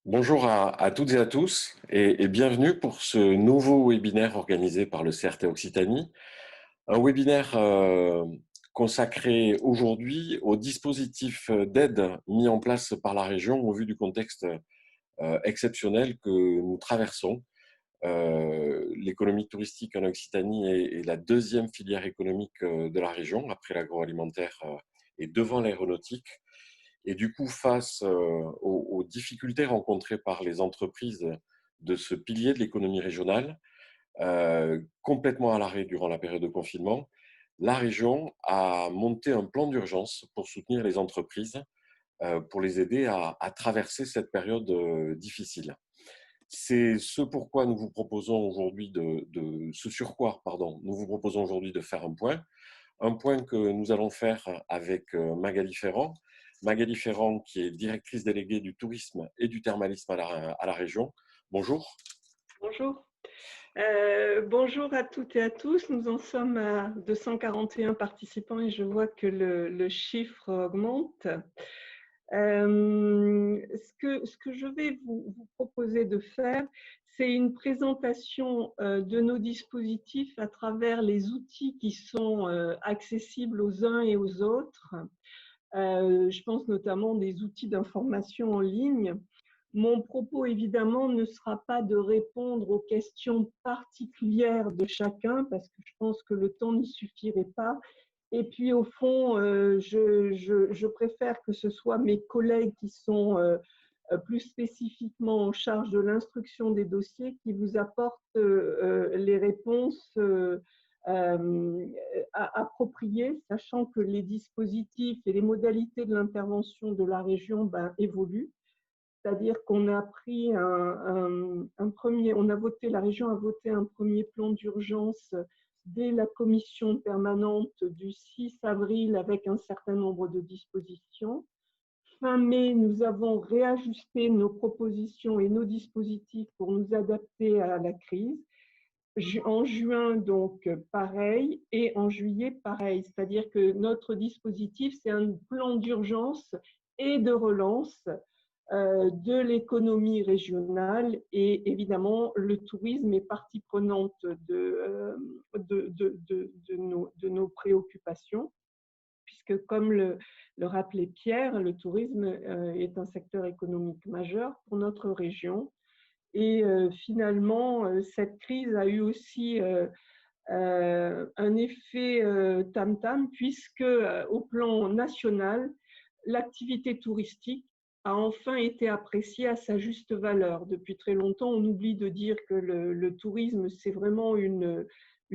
Bonjour à toutes et à tous et bienvenue pour ce nouveau webinaire organisé par le CRT Occitanie. Un webinaire consacré aujourd'hui aux dispositifs d'aide mis en place par la région au vu du contexte exceptionnel que nous traversons. L'économie touristique en Occitanie est la deuxième filière économique de la région, après l'agroalimentaire et devant l'aéronautique. Et du coup, face aux difficultés rencontrées par les entreprises de ce pilier de l'économie régionale, complètement à l'arrêt durant la période de confinement, la région a monté un plan d'urgence pour soutenir les entreprises, pour les aider à traverser cette période difficile. C'est ce pourquoi nous vous proposons aujourd'hui ce sur quoi, pardon, nous vous proposons aujourd'hui de faire un point que nous allons faire avec Magali Ferrand. Magali Ferrand, qui est directrice déléguée du tourisme et du thermalisme à la région. Bonjour. Bonjour. Bonjour à toutes et à tous. Nous en sommes à 241 participants et je vois que le chiffre augmente. Ce que je vais vous proposer de faire, c'est une présentation de nos dispositifs à travers les outils qui sont accessibles aux uns et aux autres. Je pense notamment des outils d'information en ligne. Mon propos, évidemment, ne sera pas de répondre aux questions particulières de chacun, parce que je pense que le temps n'y suffirait pas. Et puis, au fond, je préfère que ce soit mes collègues qui sont plus spécifiquement en charge de l'instruction des dossiers qui vous apportent les réponses appropriées, sachant que les dispositifs et les modalités de l'intervention de la région évoluent. C'est-à-dire qu'on a pris la région a voté un premier plan d'urgence dès la commission permanente du 6 avril avec un certain nombre de dispositions. Fin mai, nous avons réajusté nos propositions et nos dispositifs pour nous adapter à la crise. En juin, donc, pareil, et en juillet, pareil. C'est-à-dire que notre dispositif, c'est un plan d'urgence et de relance de l'économie régionale, et évidemment le tourisme est partie prenante de nos préoccupations, puisque comme le rappelait Pierre, le tourisme est un secteur économique majeur pour notre région. Et finalement, cette crise a eu aussi un effet tam-tam, puisque au plan national, l'activité touristique a enfin été appréciée à sa juste valeur. Depuis très longtemps, on oublie de dire que le tourisme, c'est vraiment une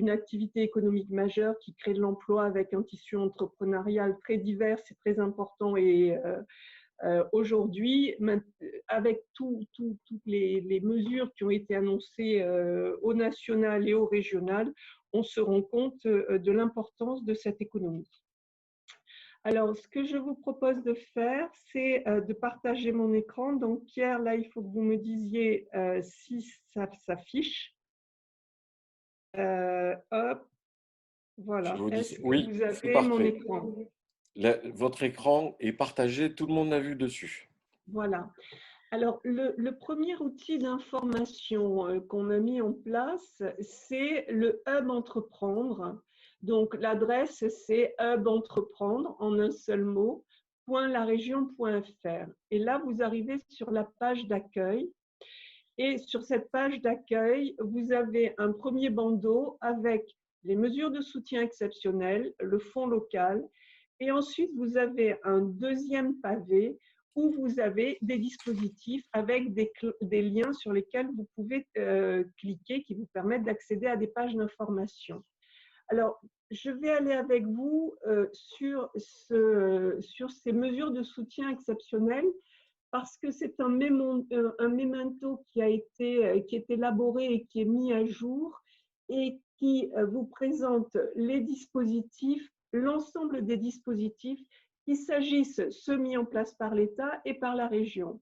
activité économique majeure qui crée de l'emploi avec un tissu entrepreneurial très divers et très important. Et aujourd'hui, avec toutes les mesures qui ont été annoncées au national et au régional, on se rend compte de l'importance de cette économie. Alors, ce que je vous propose de faire, c'est de partager mon écran. Donc, Pierre, là, il faut que vous me disiez si ça s'affiche. Hop, voilà. Est-ce que Oui, vous c'est avez mon parfait. écran? Votre écran est partagé, tout le monde l'a vu dessus. Voilà. Alors, le premier outil d'information qu'on a mis en place, c'est le Hub Entreprendre. Donc, l'adresse, c'est Hub Entreprendre, en un seul mot, .laregion.fr. Et là, vous arrivez sur la page d'accueil. Et sur cette page d'accueil, vous avez un premier bandeau avec les mesures de soutien exceptionnel, le fonds local. Et ensuite, vous avez un deuxième pavé où vous avez des dispositifs avec des liens sur lesquels vous pouvez cliquer qui vous permettent d'accéder à des pages d'information. Alors, je vais aller avec vous sur ces mesures de soutien exceptionnel parce que c'est un memento qui est élaboré et qui est mis à jour et qui vous présente les dispositifs, l'ensemble des dispositifs, qu'il s'agisse ceux mis en place par l'État et par la région.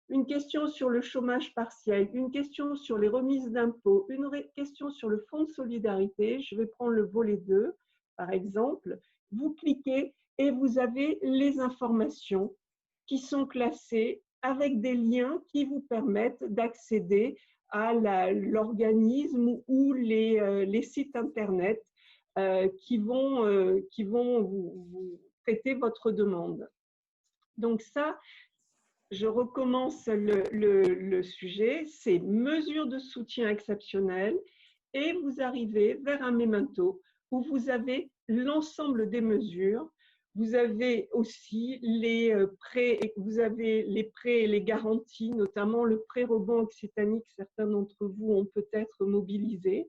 Une question sur le chômage partiel, une question sur les remises d'impôts, une question sur le fonds de solidarité. Je vais prendre le volet 2, par exemple. Vous cliquez et vous avez les informations qui sont classées avec des liens qui vous permettent d'accéder à l'organisme ou les sites Internet qui vont vous traiter votre demande. Donc ça, je recommence le sujet, c'est mesures de soutien exceptionnelles et vous arrivez vers un memento où vous avez l'ensemble des mesures. Vous avez aussi les prêts et les garanties, notamment le prêt rebond Occitanie que certains d'entre vous ont peut-être mobilisé,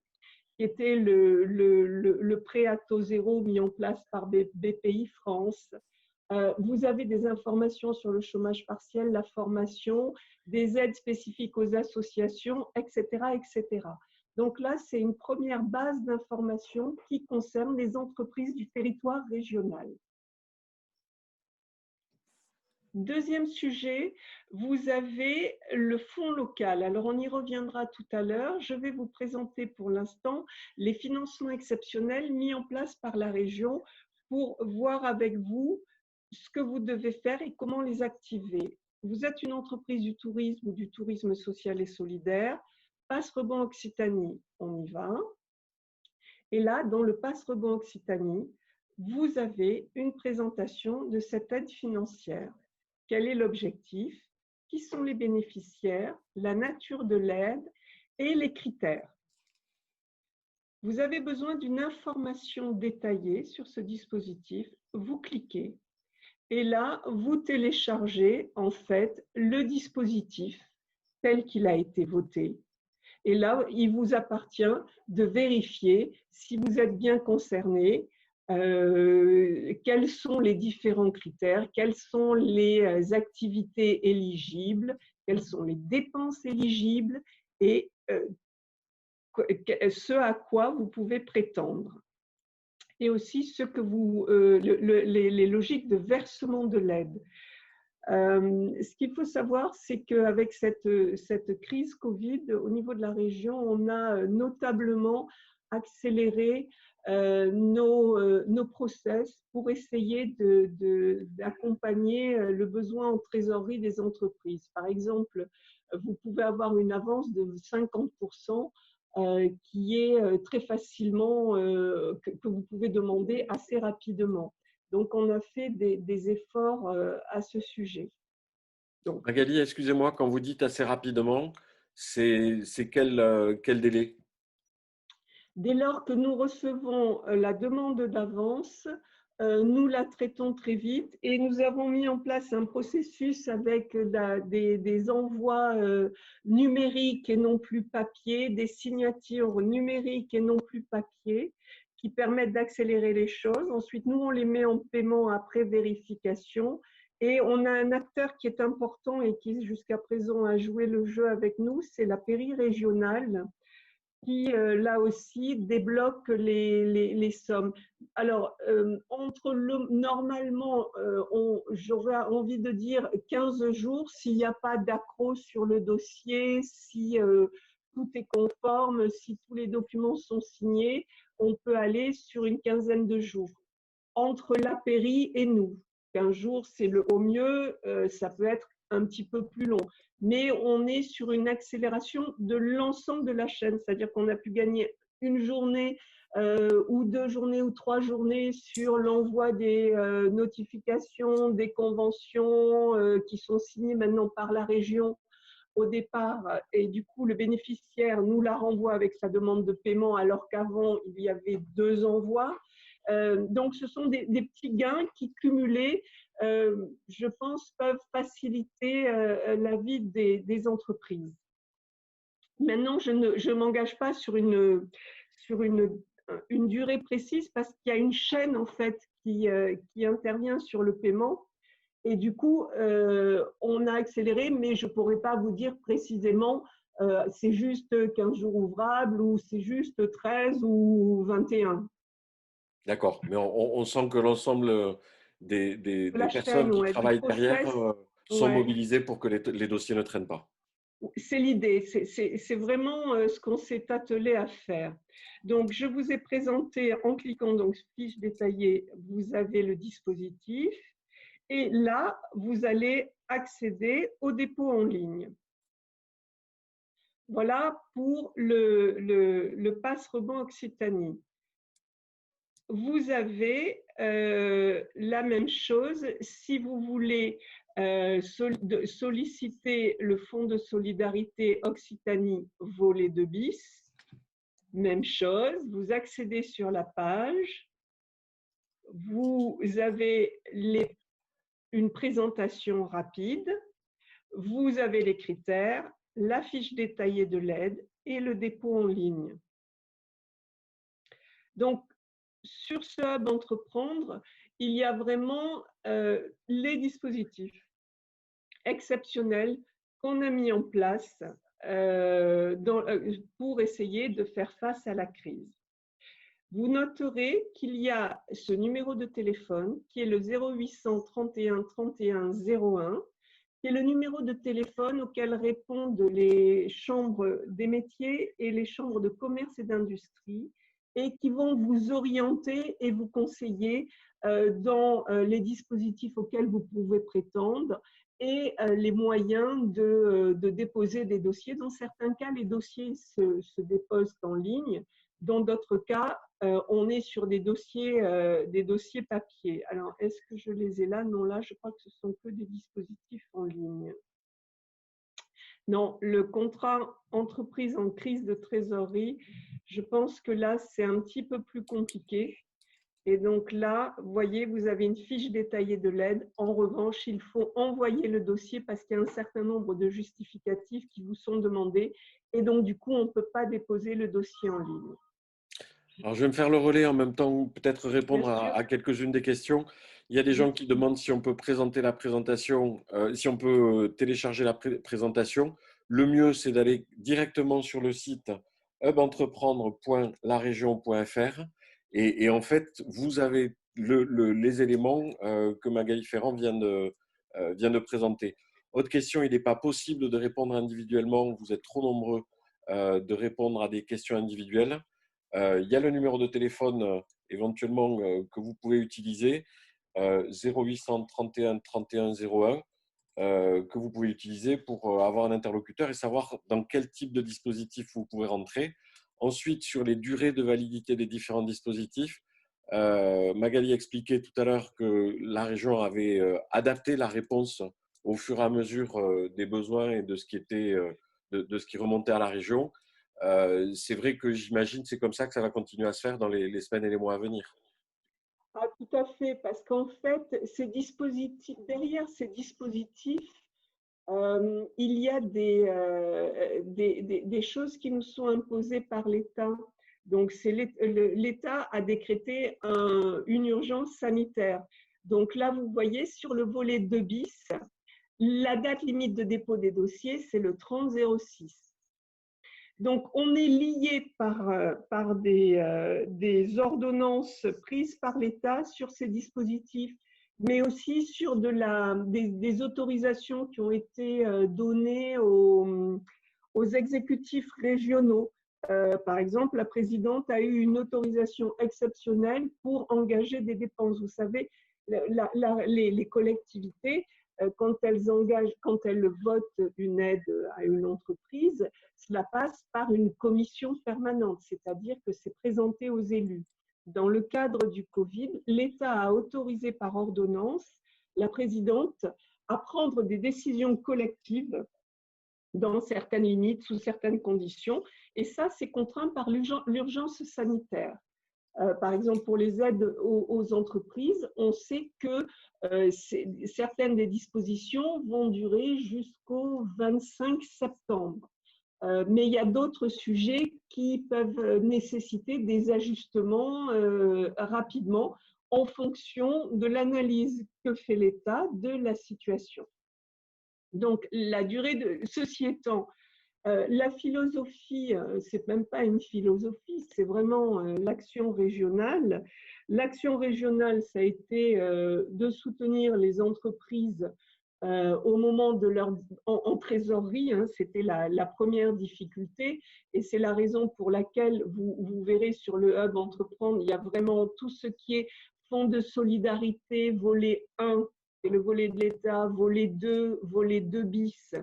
qui était le prêt à taux zéro mis en place par BPI France. Vous avez des informations sur le chômage partiel, la formation, des aides spécifiques aux associations, etc., etc. Donc là, c'est une première base d'information qui concerne les entreprises du territoire régional. Deuxième sujet, vous avez le fonds local. Alors, on y reviendra tout à l'heure. Je vais vous présenter pour l'instant les financements exceptionnels mis en place par la région pour voir avec vous ce que vous devez faire et comment les activer. Vous êtes une entreprise du tourisme ou du tourisme social et solidaire. Passe rebond Occitanie, on y va. Et là, dans le passe rebond Occitanie, vous avez une présentation de cette aide financière. Quel est l'objectif? Qui sont les bénéficiaires? La nature de l'aide et les critères. Vous avez besoin d'une information détaillée sur ce dispositif. Vous cliquez et là, vous téléchargez en fait le dispositif tel qu'il a été voté. Et là, il vous appartient de vérifier si vous êtes bien concerné, quels sont les différents critères, quelles sont les activités éligibles, quelles sont les dépenses éligibles et ce à quoi vous pouvez prétendre. Et aussi ce que les logiques de versement de l'aide. Ce qu'il faut savoir, c'est qu'avec cette crise Covid, au niveau de la région, on a notablement accéléré nos process pour essayer d'accompagner le besoin en trésorerie des entreprises. Par exemple, vous pouvez avoir une avance de 50% qui est très facilement, que vous pouvez demander assez rapidement. Donc, on a fait des efforts à ce sujet. Donc, Magali, excusez-moi, quand vous dites assez rapidement, c'est quel délai? Dès lors que nous recevons la demande d'avance, nous la traitons très vite et nous avons mis en place un processus avec des envois numériques et non plus papier, des signatures numériques et non plus papier qui permettent d'accélérer les choses. Ensuite, nous, on les met en paiement après vérification. Et on a un acteur qui est important et qui, jusqu'à présent, a joué le jeu avec nous, c'est la périrégionale qui, là aussi, débloque les sommes. Alors, normalement, j'aurais envie de dire 15 jours, s'il n'y a pas d'accroc sur le dossier, si tout est conforme, si tous les documents sont signés, on peut aller sur une quinzaine de jours. Entre la péri et nous, 15 jours, c'est le au mieux, ça peut être un petit peu plus long. Mais on est sur une accélération de l'ensemble de la chaîne, c'est-à-dire qu'on a pu gagner une journée ou 2 journées ou 3 journées sur l'envoi des notifications, des conventions qui sont signées maintenant par la région au départ, et du coup le bénéficiaire nous la renvoie avec sa demande de paiement alors qu'avant il y avait 2 envois. Donc ce sont des petits gains qui cumulés, je pense, peuvent faciliter la vie des entreprises. Maintenant, je ne m'engage pas sur une durée précise parce qu'il y a une chaîne en fait qui intervient sur le paiement. Et du coup, on a accéléré, mais je ne pourrais pas vous dire précisément c'est juste 15 jours ouvrables ou c'est juste 13 ou 21. D'accord, mais on sent que l'ensemble des La personnes chaîne, qui ouais, du travaillent derrière process, sont ouais. mobilisées pour que les dossiers ne traînent pas. C'est l'idée, c'est vraiment ce qu'on s'est attelé à faire. Donc, je vous ai présenté en cliquant donc fiche détaillée, vous avez le dispositif. Et là, vous allez accéder au dépôt en ligne. Voilà pour le Pass Rebond Occitanie. Vous avez la même chose si vous voulez solliciter le Fonds de solidarité Occitanie volet 2 bis. Même chose, vous accédez sur la page, vous avez une présentation rapide, vous avez les critères, la fiche détaillée de l'aide et le dépôt en ligne. Donc, sur ce hub entreprendre, il y a vraiment les dispositifs exceptionnels qu'on a mis en place pour essayer de faire face à la crise. Vous noterez qu'il y a ce numéro de téléphone qui est le 0800 31 31 01, qui est le numéro de téléphone auquel répondent les chambres des métiers et les chambres de commerce et d'industrie, et qui vont vous orienter et vous conseiller dans les dispositifs auxquels vous pouvez prétendre et les moyens de déposer des dossiers. Dans certains cas, les dossiers se déposent en ligne. Dans d'autres cas, on est sur des dossiers papier. Alors, est-ce que je les ai là? Non, là, je crois que ce sont que des dispositifs en ligne. Non, le contrat entreprise en crise de trésorerie, je pense que là, c'est un petit peu plus compliqué. Et donc là, vous voyez, vous avez une fiche détaillée de l'aide. En revanche, il faut envoyer le dossier parce qu'il y a un certain nombre de justificatifs qui vous sont demandés. Et donc, du coup, on ne peut pas déposer le dossier en ligne. Alors, je vais me faire le relais en même temps, ou peut-être répondre à quelques-unes des questions. Il y a des gens qui demandent si on peut présenter la présentation, si on peut télécharger la présentation. Le mieux, c'est d'aller directement sur le site hubentreprendre.laregion.fr et en fait, vous avez les éléments que Magali Ferrand vient de présenter. Autre question, il n'est pas possible de répondre individuellement. Vous êtes trop nombreux de répondre à des questions individuelles. Il y a le numéro de téléphone éventuellement que vous pouvez utiliser, 0800 31 31 01, que vous pouvez utiliser pour avoir un interlocuteur et savoir dans quel type de dispositif vous pouvez rentrer. Ensuite, sur les durées de validité des différents dispositifs, Magali expliquait tout à l'heure que la région avait adapté la réponse au fur et à mesure des besoins et de ce qui remontait à la région. C'est vrai que j'imagine que c'est comme ça que ça va continuer à se faire dans les semaines et les mois à venir. Ah, tout à fait, parce qu'en fait, derrière ces dispositifs, il y a des choses qui nous sont imposées par l'État. Donc, l'État a décrété une urgence sanitaire. Donc là, vous voyez, sur le volet 2 bis, la date limite de dépôt des dossiers, c'est le 30-06. Donc, on est lié par des ordonnances prises par l'État sur ces dispositifs, mais aussi sur des autorisations qui ont été données aux exécutifs régionaux. Par exemple, la présidente a eu une autorisation exceptionnelle pour engager des dépenses. Vous savez, les collectivités, quand elles votent une aide à une entreprise, cela passe par une commission permanente, c'est-à-dire que c'est présenté aux élus. Dans le cadre du Covid, l'État a autorisé par ordonnance la présidente à prendre des décisions collectives dans certaines limites, sous certaines conditions, et ça, c'est contraint par l'urgence sanitaire. Par exemple, pour les aides aux entreprises, on sait que certaines des dispositions vont durer jusqu'au 25 septembre. Mais il y a d'autres sujets qui peuvent nécessiter des ajustements rapidement en fonction de l'analyse que fait l'État de la situation. Donc, ceci étant, la philosophie, c'est même pas une philosophie, c'est vraiment l'action régionale. L'action régionale, ça a été de soutenir les entreprises au moment de en trésorerie, hein, c'était la première difficulté, et c'est la raison pour laquelle vous verrez sur le hub entreprendre, il y a vraiment tout ce qui est fonds de solidarité, volet 1 qui est le volet de l'État, volet 2 bis.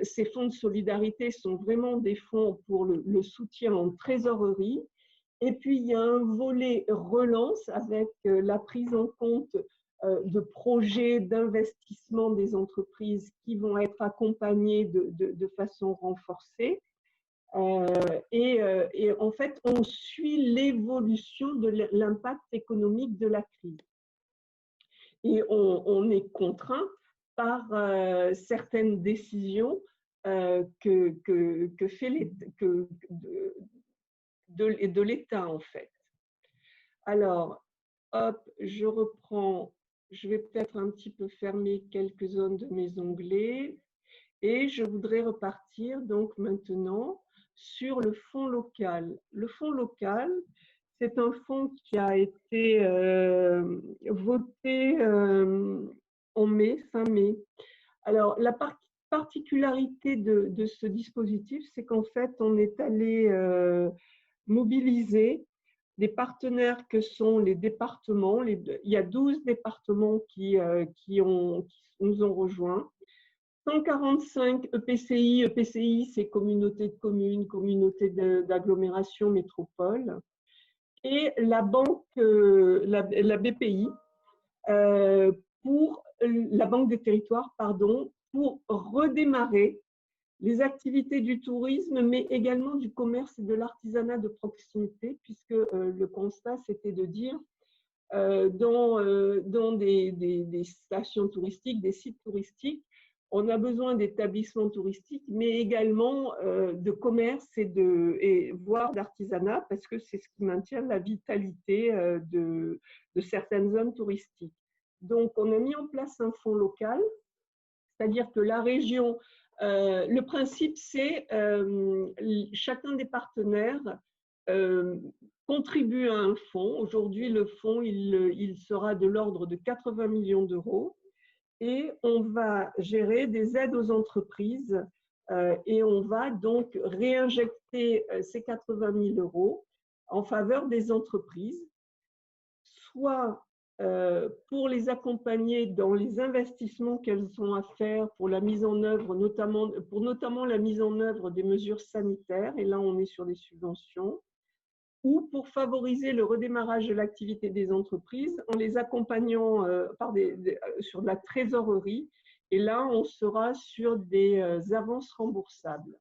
Ces fonds de solidarité sont vraiment des fonds pour le soutien en trésorerie. Et puis, il y a un volet relance avec la prise en compte de projets d'investissement des entreprises qui vont être accompagnés de façon renforcée. Et en fait, on suit l'évolution de l'impact économique de la crise. Et on est contraint par certaines décisions que fait de l'État, en fait. Alors, hop, je reprends. Je vais peut-être un petit peu fermer quelques-uns de mes onglets. Et je voudrais repartir donc maintenant sur le fonds local. Le fonds local, c'est un fonds qui a été voté en mai, fin mai. Alors, la particularité de ce dispositif, c'est qu'en fait, on est allé mobiliser des partenaires que sont les départements. Il y a 12 départements qui nous ont rejoints. 145 EPCI. EPCI, c'est communauté de communes, communauté d'agglomération, métropole. Et la banque, la BPI, pour la Banque des territoires, pardon, pour redémarrer les activités du tourisme, mais également du commerce et de l'artisanat de proximité, puisque le constat, c'était de dire dans des stations touristiques, des sites touristiques, on a besoin d'établissements touristiques, mais également de commerce et voire d'artisanat, parce que c'est ce qui maintient la vitalité de certaines zones touristiques. Donc, on a mis en place un fonds local, c'est-à-dire que la région, le principe, c'est chacun des partenaires contribue à un fonds. Aujourd'hui, le fonds, il sera de l'ordre de 80 millions d'euros. Et on va gérer des aides aux entreprises et on va donc réinjecter ces 80 000 euros en faveur des entreprises, soit pour les accompagner dans les investissements qu'elles ont à faire pour la mise en œuvre, notamment la mise en œuvre des mesures sanitaires, et là on est sur des subventions, ou pour favoriser le redémarrage de l'activité des entreprises en les accompagnant sur de la trésorerie. Et là, on sera sur des avances remboursables.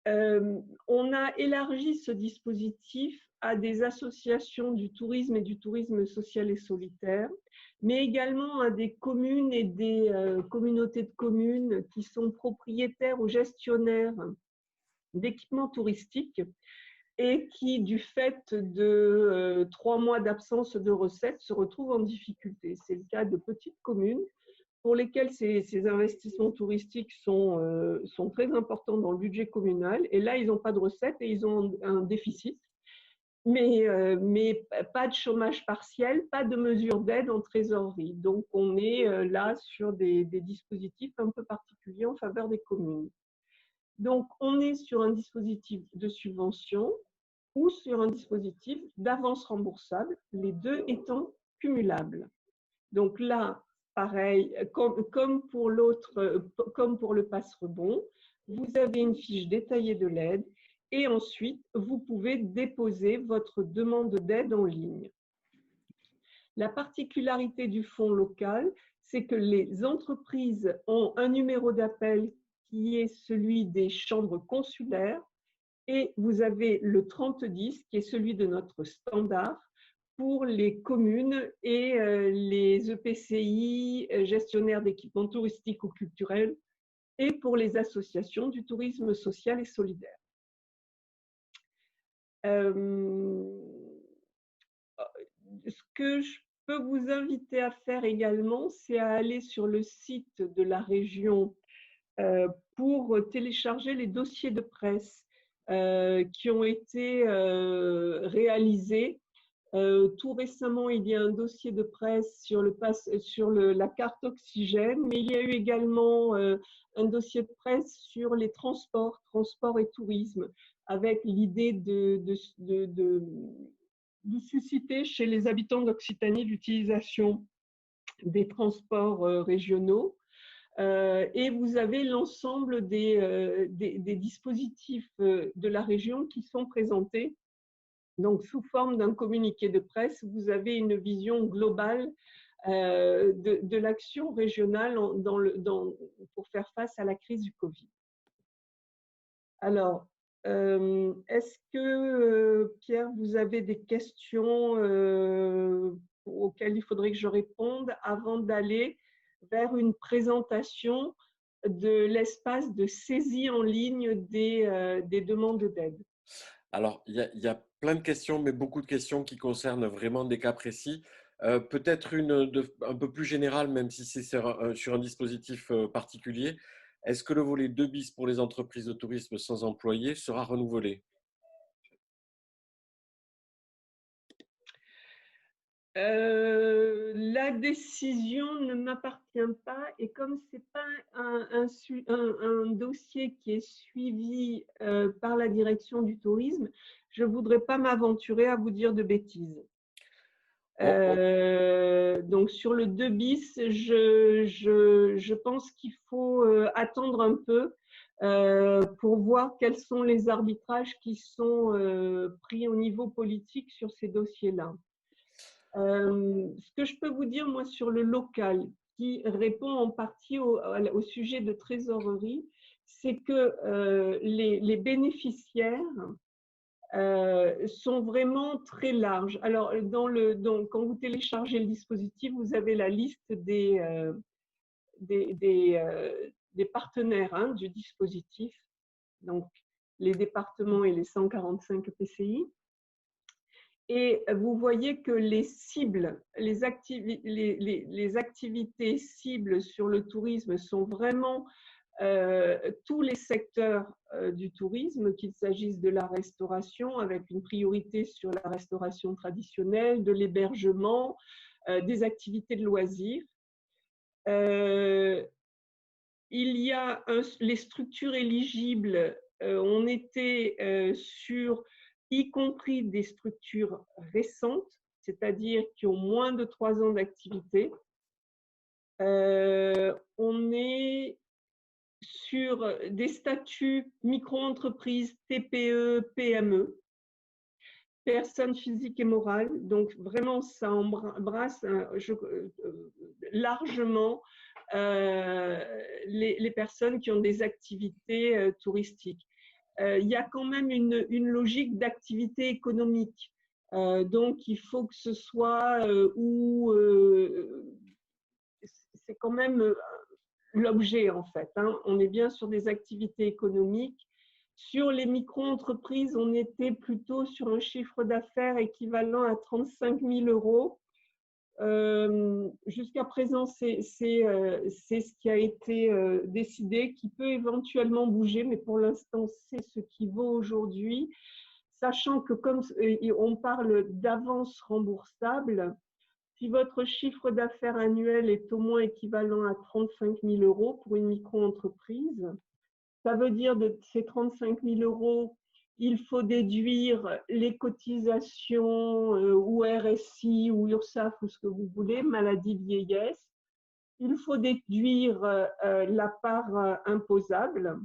On a élargi ce dispositif à des associations du tourisme et du tourisme social et solitaire, mais également à des communes et des communautés de communes qui sont propriétaires ou gestionnaires d'équipements touristiques et qui, du fait de 3 mois d'absence de recettes, se retrouvent en difficulté. C'est le cas de petites communes pour lesquelles ces investissements touristiques sont très importants dans le budget communal. Et là, ils n'ont pas de recettes et ils ont un déficit. Mais pas de chômage partiel, pas de mesures d'aide en trésorerie. Donc, on est là sur des dispositifs un peu particuliers en faveur des communes. Donc, on est sur un dispositif de subvention ou sur un dispositif d'avance remboursable, les deux étant cumulables. Donc là, pareil, comme pour le passe-rebond, vous avez une fiche détaillée de l'aide et ensuite, vous pouvez déposer votre demande d'aide en ligne. La particularité du fonds local, c'est que les entreprises ont un numéro d'appel qui est celui des chambres consulaires et vous avez le 3010 qui est celui de notre standard pour les communes et les EPCI gestionnaires d'équipements touristiques ou culturels et pour les associations du tourisme social et solidaire. Ce que je peux vous inviter à faire également, c'est à aller sur le site de la région pour télécharger les dossiers de presse qui ont été réalisés. Tout récemment, il y a un dossier de presse sur la carte oxygène, mais il y a eu également un dossier de presse sur les transports et tourisme, avec l'idée de susciter chez les habitants d'Occitanie l'utilisation des transports régionaux. Et vous avez l'ensemble des dispositifs de la région qui sont présentés. Donc, sous forme d'un communiqué de presse, vous avez une vision globale de l'action régionale pour faire face à la crise du Covid. Alors, est-ce que, Pierre, vous avez des questions auxquelles il faudrait que je réponde avant d'aller vers une présentation de l'espace de saisie en ligne des demandes d'aide? Alors, il y a plein de questions, mais beaucoup de questions qui concernent vraiment des cas précis. Peut-être un peu plus générale, même si c'est sur un dispositif particulier. Est-ce que le volet 2 bis pour les entreprises de tourisme sans employés sera renouvelé? La décision ne m'appartient pas et comme ce n'est pas un dossier qui est suivi par la direction du tourisme, je ne voudrais pas m'aventurer à vous dire de bêtises. Donc sur le 2 bis, je pense qu'il faut attendre un peu pour voir quels sont les arbitrages qui sont pris au niveau politique sur ces dossiers-là. Ce que je peux vous dire, moi, sur le local, qui répond en partie au sujet de trésorerie, c'est que les bénéficiaires sont vraiment très larges. Alors, quand vous téléchargez le dispositif, vous avez la liste des partenaires du dispositif, donc les départements et les 145 PCI. Et vous voyez que les cibles, les activités cibles sur le tourisme sont vraiment tous les secteurs du tourisme, qu'il s'agisse de la restauration avec une priorité sur la restauration traditionnelle, de l'hébergement, des activités de loisirs. Il y a les structures éligibles, on était sur y compris des structures récentes, c'est-à-dire qui ont moins de 3 ans d'activité. On est sur des statuts micro-entreprises, TPE, PME, personnes physiques et morales. Donc, vraiment, ça embrasse largement les personnes qui ont des activités touristiques. Il y a quand même une logique d'activité économique. Donc, il faut que ce soit c'est quand même l'objet, en fait. On est bien sur des activités économiques. Sur les micro-entreprises, on était plutôt sur un chiffre d'affaires équivalent à 35 000 euros. Jusqu'à présent, c'est ce qui a été décidé, qui peut éventuellement bouger, mais pour l'instant, c'est ce qui vaut aujourd'hui, sachant que comme on parle d'avance remboursable, si votre chiffre d'affaires annuel est au moins équivalent à 35 000 euros pour une micro-entreprise, ça veut dire de ces 35 000 euros, il faut déduire les cotisations ou RSI ou URSSAF ou ce que vous voulez, maladie, vieillesse. Il faut déduire la part imposable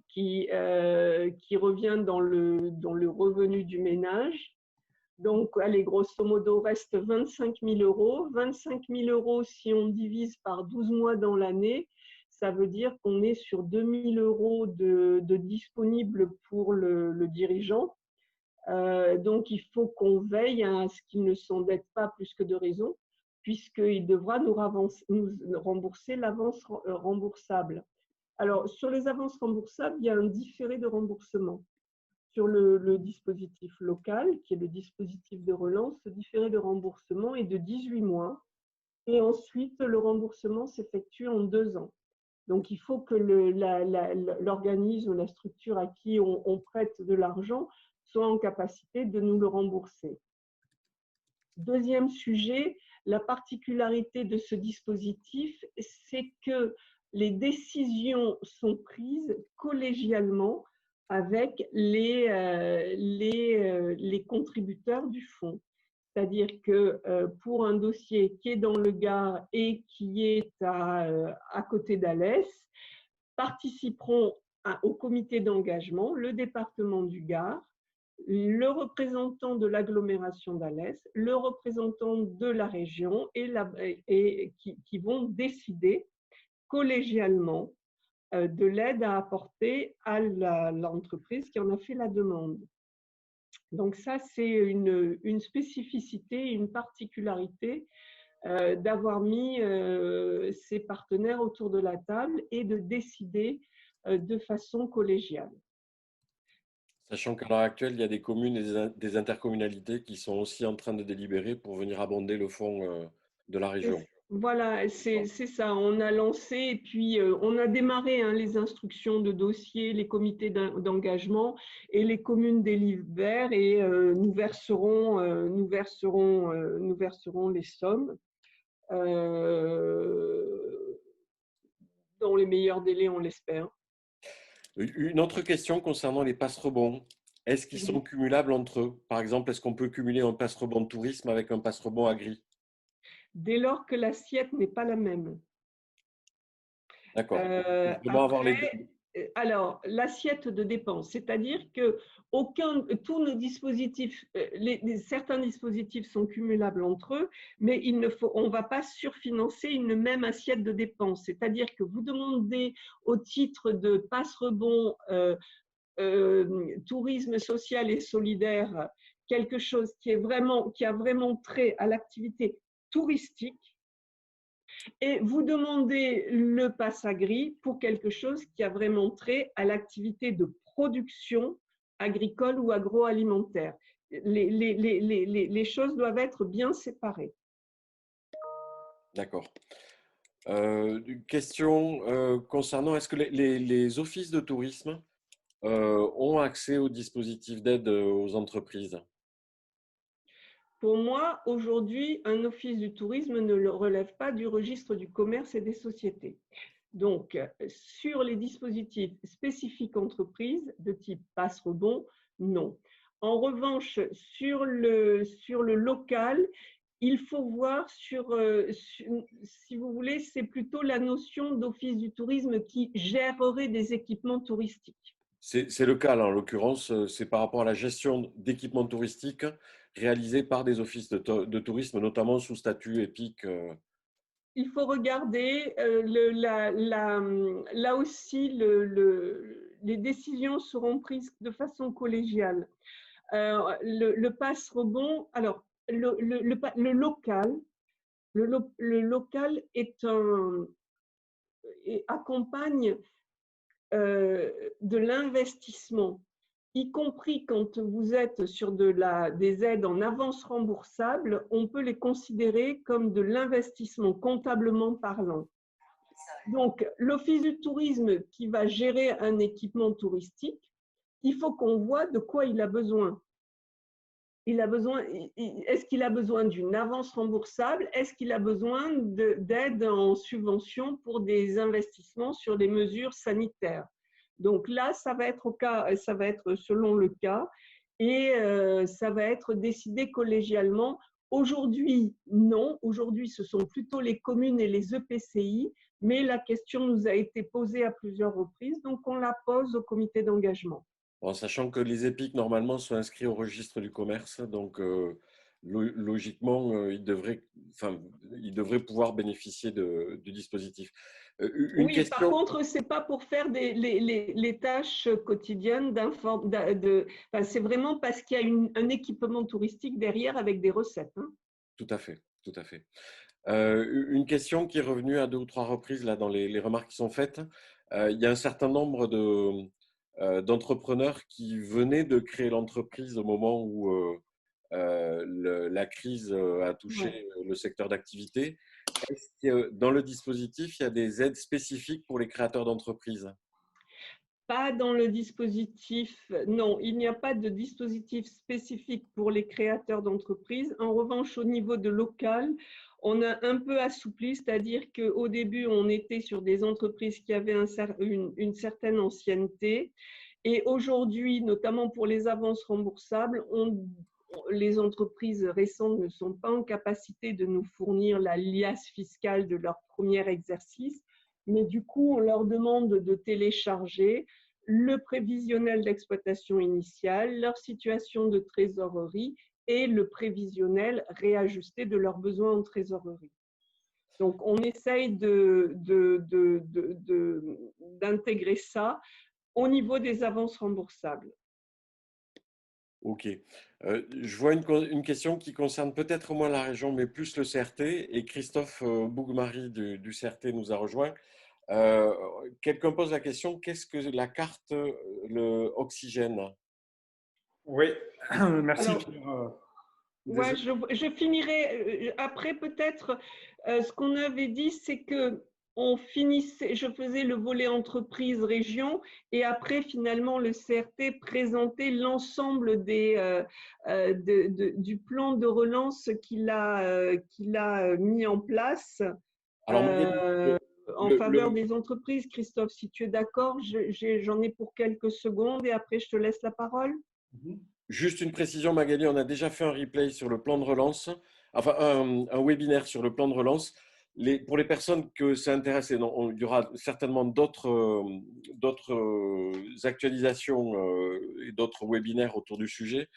qui revient dans le revenu du ménage. Donc, allez, grosso modo, reste 25 000 euros. 25 000 euros, si on divise par 12 mois dans l'année, ça veut dire qu'on est sur 2 000 euros de disponibles pour le dirigeant. Donc, il faut qu'on veille à ce qu'il ne s'endette pas plus que de raison, puisqu'il devra nous rembourser l'avance remboursable. Alors, sur les avances remboursables, il y a un différé de remboursement. Sur le dispositif local, qui est le dispositif de relance, ce différé de remboursement est de 18 mois. Et ensuite, le remboursement s'effectue en 2 ans. Donc, il faut que l'organisme ou la structure à qui on prête de l'argent soit en capacité de nous le rembourser. Deuxième sujet, la particularité de ce dispositif, c'est que les décisions sont prises collégialement avec les contributeurs du fonds. C'est-à-dire que pour un dossier qui est dans le Gard et qui est à côté d'Alès, participeront au comité d'engagement le département du Gard, le représentant de l'agglomération d'Alès, le représentant de la région et qui vont décider collégialement de l'aide à apporter à l'entreprise qui en a fait la demande. Donc ça, c'est une spécificité, une particularité d'avoir mis ces partenaires autour de la table et de décider de façon collégiale. Sachant qu'à l'heure actuelle, il y a des communes et des intercommunalités qui sont aussi en train de délibérer pour venir abonder le fonds de la région. Voilà, c'est ça. On a lancé et puis on a démarré les instructions de dossier, les comités d'engagement et les communes délibèrent et nous verserons les sommes dans les meilleurs délais, on l'espère. Une autre question concernant les passe-rebonds. Est-ce qu'ils sont cumulables entre eux? Par exemple, est-ce qu'on peut cumuler un passe-rebond de tourisme avec un passe-rebond agri? Dès lors que l'assiette n'est pas la même. D'accord. Alors, l'assiette de dépenses, c'est-à-dire que tous nos dispositifs, certains dispositifs sont cumulables entre eux, mais on ne va pas surfinancer une même assiette de dépenses. C'est-à-dire que vous demandez au titre de passe-rebond tourisme social et solidaire quelque chose qui a vraiment trait à l'activité touristique, et vous demandez le pass agri pour quelque chose qui a vraiment trait à l'activité de production agricole ou agroalimentaire. Les choses doivent être bien séparées. D'accord. Une question concernant, est-ce que les offices de tourisme ont accès aux dispositifs d'aide aux entreprises? Pour moi, aujourd'hui, un office du tourisme ne le relève pas du registre du commerce et des sociétés. Donc, sur les dispositifs spécifiques entreprises de type passe-rebond, non. En revanche, sur le local, il faut voir si vous voulez, c'est plutôt la notion d'office du tourisme qui gérerait des équipements touristiques. C'est le cas, là, en l'occurrence, c'est par rapport à la gestion d'équipements touristiques réalisés par des offices de tourisme, notamment sous statut EPIC. Il faut regarder, là aussi, les décisions seront prises de façon collégiale. Le passe-rebond, alors, le local accompagne de l'investissement, y compris quand vous êtes sur des aides en avance remboursable, on peut les considérer comme de l'investissement comptablement parlant. Donc, l'Office du tourisme qui va gérer un équipement touristique, il faut qu'on voit de quoi il a besoin. Est-ce qu'il a besoin d'une avance remboursable? Est-ce qu'il a besoin d'aide en subvention pour des investissements sur des mesures sanitaires? Donc là, ça va être selon le cas et ça va être décidé collégialement. Aujourd'hui, non. Aujourd'hui, ce sont plutôt les communes et les EPCI, mais la question nous a été posée à plusieurs reprises, donc on la pose au comité d'engagement. En sachant que les EPIC, normalement, sont inscrits au registre du commerce, donc logiquement, ils devraient pouvoir bénéficier du dispositif. Une Oui, par question. contre, ce n'est pas pour faire les tâches quotidiennes c'est vraiment parce qu'il y a un équipement touristique derrière avec des recettes. Hein. Tout à fait, tout à fait. Une question qui est revenue à 2 ou 3 reprises là, dans les remarques qui sont faites. Il y a un certain nombre d'entrepreneurs qui venaient de créer l'entreprise au moment où la crise a touché le secteur d'activité. Est-ce que dans le dispositif, il y a des aides spécifiques pour les créateurs d'entreprises? Pas dans le dispositif, non, il n'y a pas de dispositif spécifique pour les créateurs d'entreprises. En revanche, au niveau de local, on a un peu assoupli, c'est-à-dire qu'au début, on était sur des entreprises qui avaient une certaine ancienneté. Et aujourd'hui, notamment pour les avances remboursables, les entreprises récentes ne sont pas en capacité de nous fournir la liasse fiscale de leur premier exercice, mais du coup, on leur demande de télécharger le prévisionnel d'exploitation initiale, leur situation de trésorerie et le prévisionnel réajusté de leurs besoins en trésorerie. Donc, on essaye d'intégrer ça au niveau des avances remboursables. Ok. Je vois une question qui concerne peut-être moins la région, mais plus le CRT. Et Christophe Bougmary du CRT nous a rejoint. Quelqu'un pose la question, qu'est-ce que la carte le oxygène? Oui, merci Alors, Pierre. ouais, je finirai après peut-être. Ce qu'on avait dit, c'est que on finissait, je faisais le volet entreprise région et après finalement le CRT présentait l'ensemble du plan de relance qu'il a mis en place Alors, Magali, euh, en faveur des entreprises. Christophe, si tu es d'accord, j'en ai pour quelques secondes et après je te laisse la parole. juste une précision, Magali, on a déjà fait un replay sur le plan de relance, enfin un webinaire sur le plan de relance. Pour les personnes que ça intéresse, il y aura certainement d'autres actualisations et d'autres webinaires autour du sujet.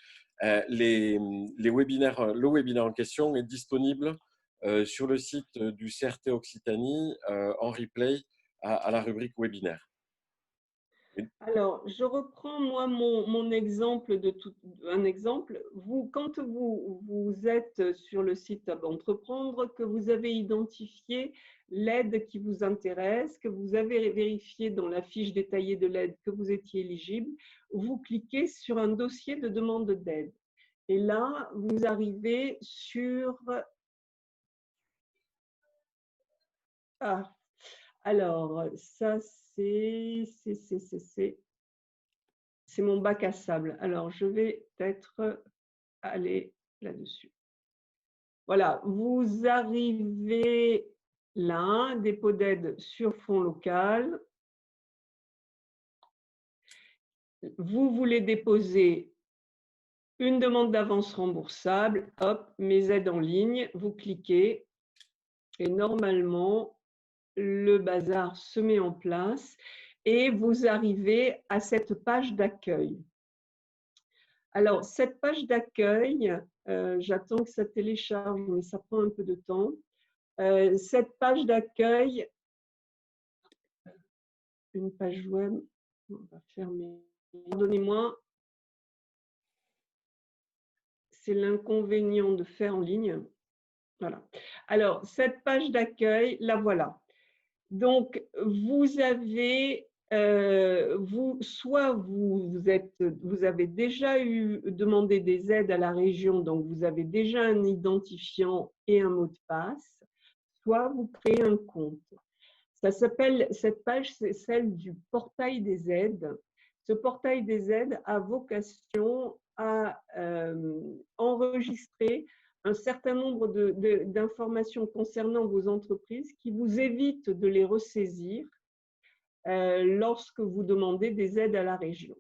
Les webinaires, le webinaire en question est disponible sur le site du CRT Occitanie en replay à la rubrique webinaire. Alors, je reprends moi mon exemple un exemple. Quand vous êtes sur le site Entreprendre, que vous avez identifié l'aide qui vous intéresse, que vous avez vérifié dans la fiche détaillée de l'aide que vous étiez éligible, vous cliquez sur un dossier de demande d'aide. Et là, vous arrivez sur… Ah, alors, ça, c'est mon bac à sable. Alors, je vais peut-être aller là-dessus. Voilà, vous arrivez là, dépôt d'aide sur fonds local. Vous voulez déposer une demande d'avance remboursable. Hop, mes aides en ligne. Vous cliquez et normalement, le bazar se met en place et vous arrivez à cette page d'accueil. Alors, cette page d'accueil, j'attends que ça télécharge, mais ça prend un peu de temps. Cette page d'accueil, une page web, on va fermer. Pardonnez-moi, c'est l'inconvénient de faire en ligne. Voilà. Alors, cette page d'accueil, la voilà. Donc, vous avez, soit vous avez déjà demandé des aides à la région, donc vous avez déjà un identifiant et un mot de passe, soit vous créez un compte. Cette page, c'est celle du portail des aides. Ce portail des aides a vocation à enregistrer un certain nombre d'informations concernant vos entreprises qui vous évitent de les ressaisir lorsque vous demandez des aides à la région.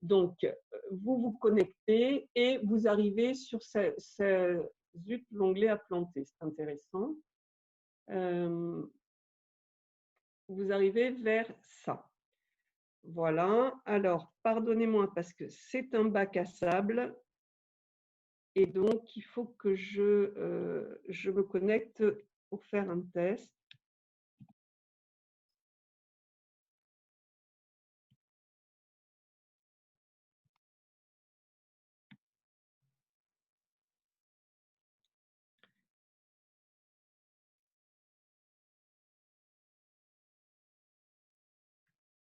Donc, vous vous connectez et vous arrivez sur l'onglet à planter. C'est intéressant. Vous arrivez vers ça. Voilà. Alors, pardonnez-moi parce que c'est un bac à sable. Et donc, il faut que je me connecte pour faire un test.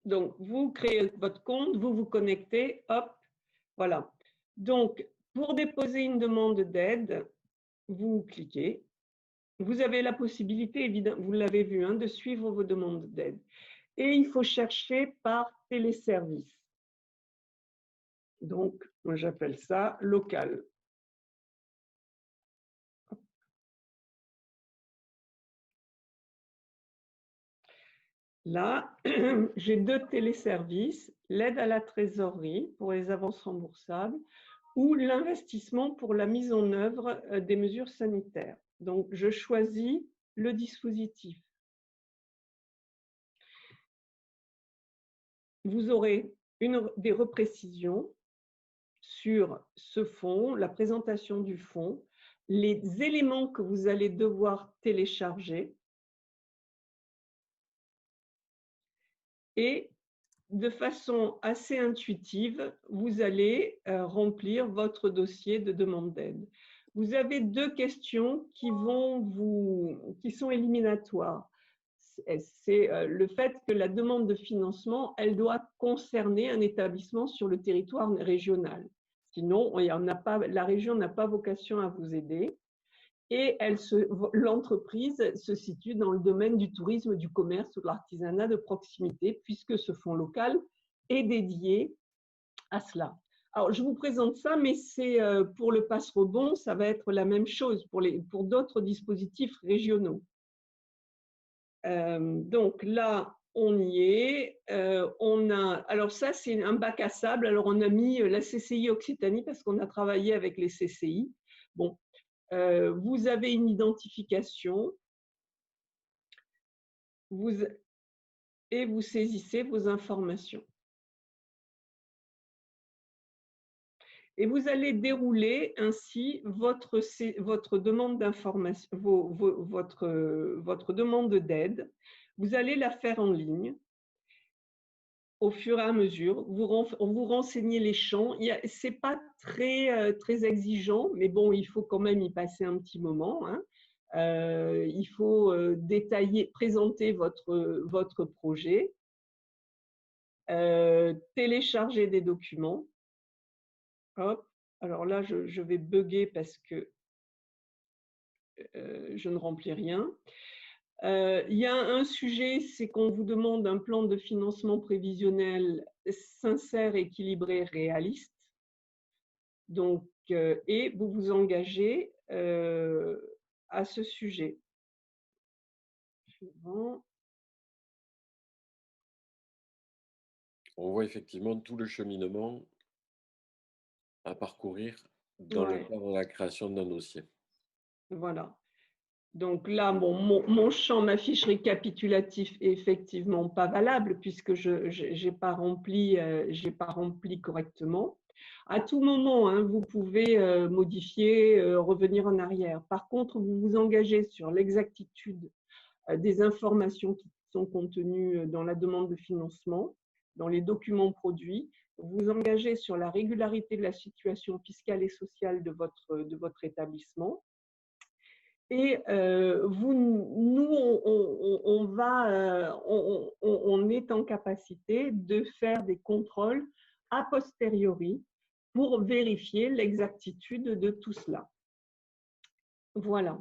Donc, vous créez votre compte, vous vous connectez, hop, voilà. Donc, pour déposer une demande d'aide, vous cliquez. Vous avez la possibilité, évidemment, vous l'avez vu, de suivre vos demandes d'aide. Et il faut chercher par téléservice. Donc, moi j'appelle ça local. Là, j'ai deux téléservices, l'aide à la trésorerie pour les avances remboursables, ou l'investissement pour la mise en œuvre des mesures sanitaires. Donc, je choisis le dispositif. Vous aurez des reprécisions sur ce fonds, la présentation du fonds, les éléments que vous allez devoir télécharger et de façon assez intuitive, vous allez remplir votre dossier de demande d'aide. Vous avez deux questions qui sont éliminatoires. C'est le fait que la demande de financement, elle doit concerner un établissement sur le territoire régional. Sinon, la région n'a pas vocation à vous aider. Et l'entreprise se situe dans le domaine du tourisme, du commerce ou de l'artisanat de proximité, puisque ce fonds local est dédié à cela. Alors, je vous présente ça, mais c'est pour le passe rebond, ça va être la même chose pour d'autres dispositifs régionaux. Donc là, on y est. Alors ça, c'est un bac à sable. Alors, on a mis la CCI Occitanie parce qu'on a travaillé avec les CCI. Bon, vous avez une identification et vous saisissez vos informations. Et vous allez dérouler ainsi votre demande d'information, votre demande d'aide. Vous allez la faire en ligne. Au fur et à mesure, vous renseignez les champs. Ce n'est pas très exigeant, mais bon, il faut quand même y passer un petit moment. Hein. Il faut présenter votre projet, télécharger des documents. Hop. Alors là, je vais bugger parce que je ne remplis rien. Il y a un sujet, c'est qu'on vous demande un plan de financement prévisionnel sincère, équilibré, réaliste. Donc, et vous vous engagez à ce sujet. Suivant. On voit effectivement tout le cheminement à parcourir dans le cadre de la création d'un dossier. Voilà. Donc là, bon, mon champ, ma fiche récapitulative est effectivement pas valable puisque je n'ai pas rempli correctement. À tout moment, hein, vous pouvez modifier, revenir en arrière. Par contre, vous vous engagez sur l'exactitude des informations qui sont contenues dans la demande de financement, dans les documents produits. Vous vous engagez sur la régularité de la situation fiscale et sociale de votre établissement. Et on est en capacité de faire des contrôles a posteriori pour vérifier l'exactitude de tout cela. Voilà.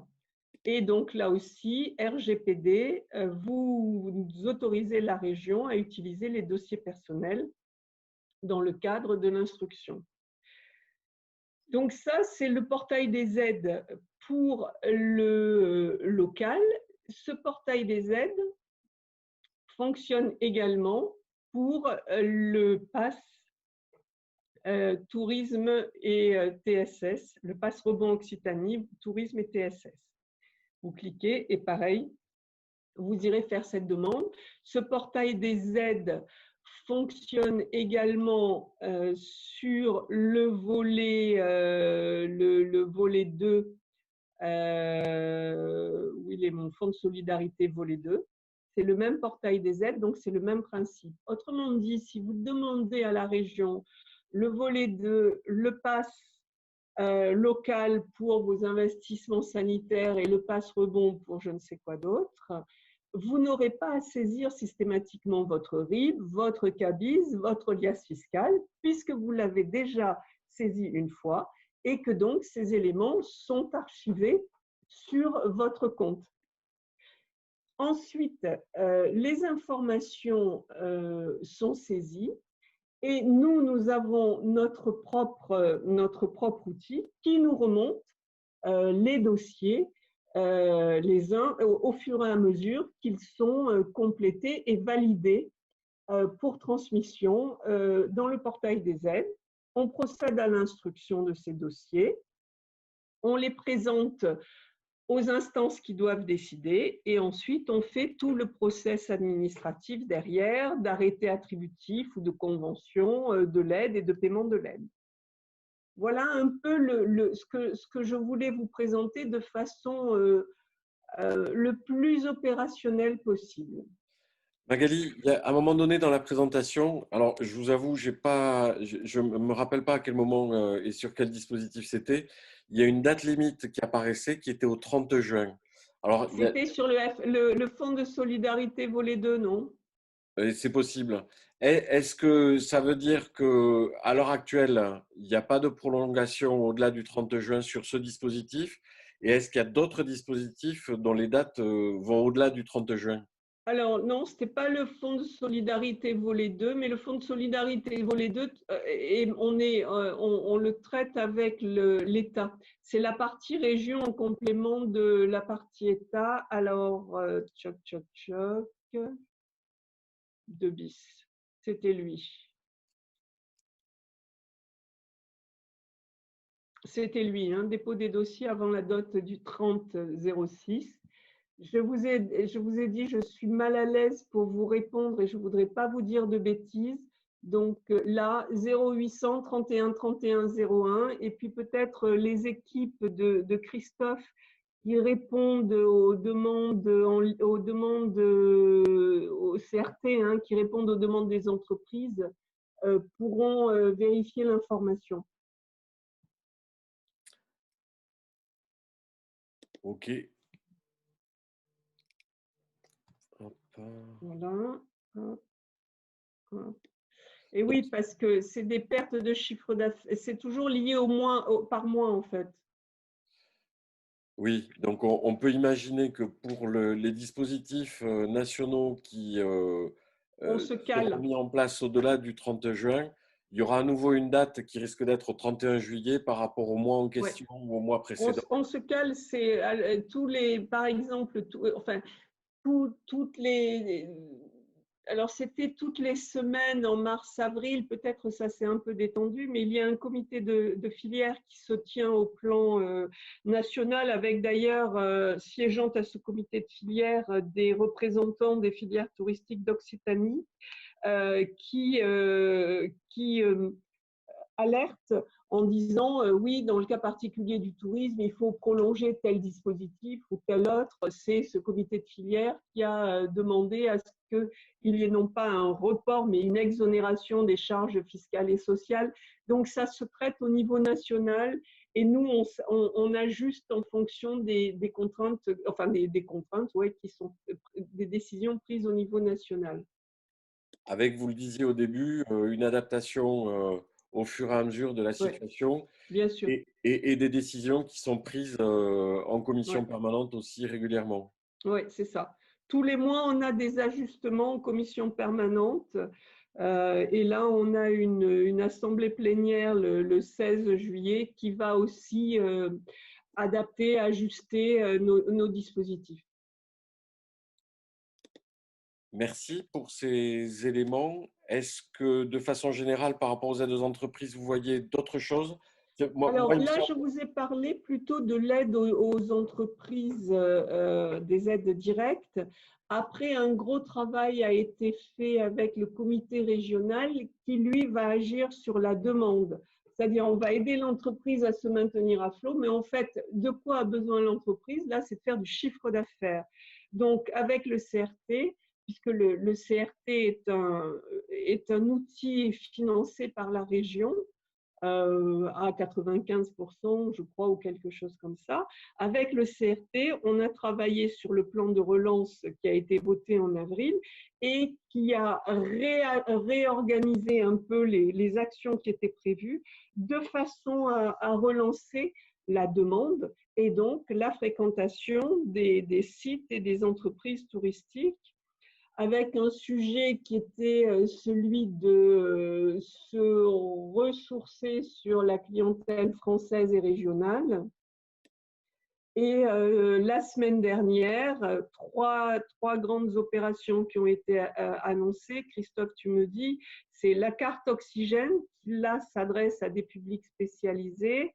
Et donc là aussi, RGPD, vous autorisez la région à utiliser les dossiers personnels dans le cadre de l'instruction. Donc ça, c'est le portail des aides pour le local. Ce portail des aides fonctionne également pour le pass tourisme et TSS, le pass rebond Occitanie, tourisme et TSS. Vous cliquez et pareil, vous irez faire cette demande. Ce portail des aides fonctionne également sur le volet 2. Où il est mon fonds de solidarité volet 2. C'est le même portail des aides, donc c'est le même principe. Autrement dit, si vous demandez à la région le volet 2, le pass local pour vos investissements sanitaires et le pass rebond pour je ne sais quoi d'autre, vous n'aurez pas à saisir systématiquement votre RIB, votre CABIS, votre liasse fiscale, puisque vous l'avez déjà saisi une fois et que donc ces éléments sont archivés sur votre compte. Ensuite, les informations sont saisies et nous avons notre propre outil qui nous remonte les dossiers les uns au fur et à mesure qu'ils sont complétés et validés pour transmission dans le portail des aides. On procède à l'instruction de ces dossiers, on les présente aux instances qui doivent décider et ensuite on fait tout le process administratif derrière, d'arrêté attributif ou de convention de l'aide et de paiement de l'aide. Voilà un peu ce que je voulais vous présenter de façon le plus opérationnelle possible. Magali, il y a un moment donné dans la présentation, alors je vous avoue, je ne me rappelle pas à quel moment et sur quel dispositif c'était, il y a une date limite qui apparaissait qui était au 30 juin. Alors, C'était sur le Fonds de solidarité volet 2, non? c'est possible. Est-ce que ça veut dire qu'à l'heure actuelle, il n'y a pas de prolongation au-delà du 30 juin sur ce dispositif? Et est-ce qu'il y a d'autres dispositifs dont les dates vont au-delà du 30 juin? Alors non, ce n'était pas le Fonds de solidarité volet 2, mais le Fonds de solidarité volet 2, et on le traite avec l'État. C'est la partie région en complément de la partie État. Alors, tchoc, tchoc, tchoc, 2 bis, c'était lui. C'était lui, hein, dépôt des dossiers avant la date du 30-06. Je vous ai dit, je suis mal à l'aise pour vous répondre et je ne voudrais pas vous dire de bêtises. Donc là, 0800 31 31 01 et puis peut-être les équipes de Christophe qui répondent aux demandes, au CRT, hein, qui répondent aux demandes des entreprises, pourront vérifier l'information. Ok. Hop. Voilà. Hop, hop. Et oui, parce que c'est des pertes de chiffre d'affaires. C'est toujours lié par mois, en fait. Oui, donc on peut imaginer que pour les dispositifs nationaux qui On se seront cale. mis en place au-delà du 30 juin, il y aura à nouveau une date qui risque d'être au 31 juillet par rapport au mois en Ouais. question ou au mois précédent. On se cale, c'est tous les, par exemple, toutes les. Alors, c'était toutes les semaines en mars-avril, peut-être ça s'est un peu détendu, mais il y a un comité de filière qui se tient au plan national, avec d'ailleurs, siégeant à ce comité de filière, des représentants des filières touristiques d'Occitanie qui alerte en disant oui, dans le cas particulier du tourisme, il faut prolonger tel dispositif ou tel autre. C'est ce comité de filière qui a demandé à ce qu'il y ait non pas un report, mais une exonération des charges fiscales et sociales. Donc, ça se traite au niveau national et nous, on ajuste en fonction des contraintes, enfin des contraintes, ouais, qui sont des décisions prises au niveau national. Avec, vous le disiez au début, une adaptation au fur et à mesure de la Ouais, situation bien sûr. et des décisions qui sont prises en commission Ouais. permanente aussi régulièrement. Oui, c'est ça. Tous les mois, on a des ajustements en commission permanente. Et là, on a une assemblée plénière le 16 juillet qui va aussi adapter, ajuster nos dispositifs. Merci pour ces éléments. Est-ce que, de façon générale, par rapport aux aides aux entreprises, vous voyez d'autres choses? Alors Il me là, semble. je vous ai parlé plutôt de l'aide aux entreprises, des aides directes. Après, un gros travail a été fait avec le comité régional qui, lui, va agir sur la demande. C'est-à-dire, on va aider l'entreprise à se maintenir à flot, mais en fait, de quoi a besoin l'entreprise? Là, c'est de faire du chiffre d'affaires. Donc, avec le CRT, puisque le CRT est un outil financé par la région, à 95%, je crois, ou quelque chose comme ça. Avec le CRT, on a travaillé sur le plan de relance qui a été voté en avril et qui a réorganisé un peu les actions qui étaient prévues de façon à relancer la demande et donc la fréquentation des sites et des entreprises touristiques, avec un sujet qui était celui de se ressourcer sur la clientèle française et régionale Et la semaine dernière, trois grandes opérations qui ont été annoncées. Christophe, tu me dis, c'est la carte oxygène, qui là s'adresse à des publics spécialisés.